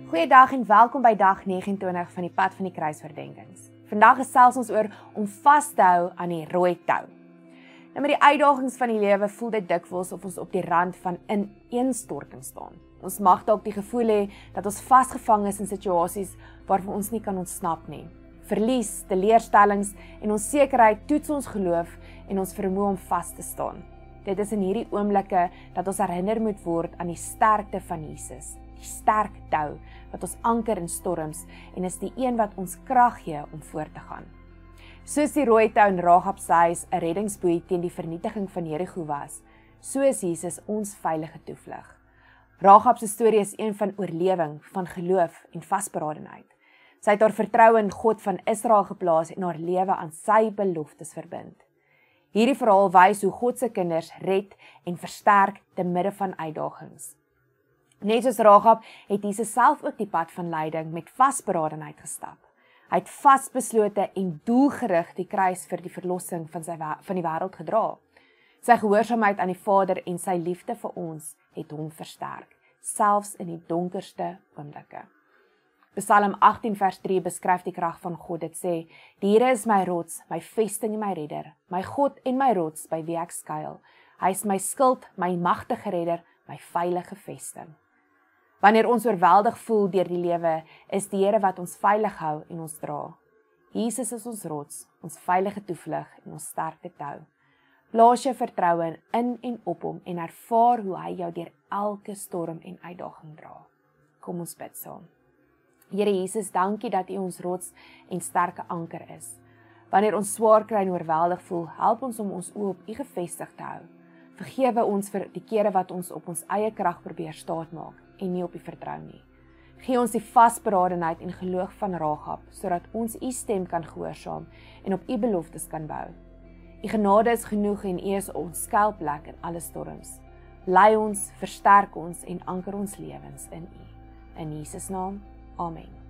Goeiedag en welkom by dag 29 van die Pad van die Kruisoordenkings. Vandag gesels ons oor om vas te hou aan die rooi tou. Nou met die uitdagings van die lewe voel dit dikwels of ons op die rand van ineenstorting staan. Ons mag dalk die gevoel hê dat ons vasgevang is in situasies waarvan ons nie kan ontsnap nie. Verlies, teleurstellings en onsekerheid toets ons geloof en ons vermoë om vas te staan. Dit is in hierdie oomblikke dat ons herinner moet word aan die sterkte van Jesus. Die sterk tou wat ons anker in storms en is die een wat ons krag gee om voort te gaan. Soos die rooi tou in Rahab se huis 'n reddingsboei teen die vernietiging van Jerigo was, so is Jesus ons veilige toevlug. Rahab se storie is een van oorlewing, van geloof en vasberadenheid. Sy het haar vertroue in God van Israel geplaas en haar lewe aan sy beloftes verbind. Hierdie verhaal wys hoe God se kinders red en versterk te midde van uitdagings. Net soos Rahab het Jesus self ook die pad van lyding met vasberadenheid gestap. Hy het vasbeslote en doelgerig die kruis vir die verlossing van die wêreld gedra. Sy gehoorsaamheid aan die Vader en sy liefde vir ons het hom versterk, selfs in die donkerste oomblikke. Psalm 18 vers 3 beskryf die krag van God. Dit sê: "Die Here is my rots, my vesting en my redder, my God en my rots by wie ek skuil. Hy is my skild, my magtige redder, my veilige vesting." Wanneer ons oorweldig voel deur die lewe, is die Here wat ons veilig hou en ons dra. Jesus is ons rots, ons veilige toevlug en ons sterkte tou. Plaas jou vertroue in en op hom en ervaar hoe hy jou deur elke storm en uitdaging dra. Kom ons bid saam. Here Jesus, dankie dat U ons rots en sterke anker is. Wanneer ons swaar kry en oorweldig voel, help ons om ons oë op U gefestig te hou. Vergewe ons vir die kere wat ons op ons eie krag probeer staatmaak en nie op U vertrou nie. Gee ons die vasberadenheid en geloof van Rahab, sodat ons U stem kan gehoorsaam en op U beloftes kan bou. U genade is genoeg en U is ons skuilplek in alle storms. Lei ons, versterk ons en anker ons lewens in U. In Jesus naam, amen.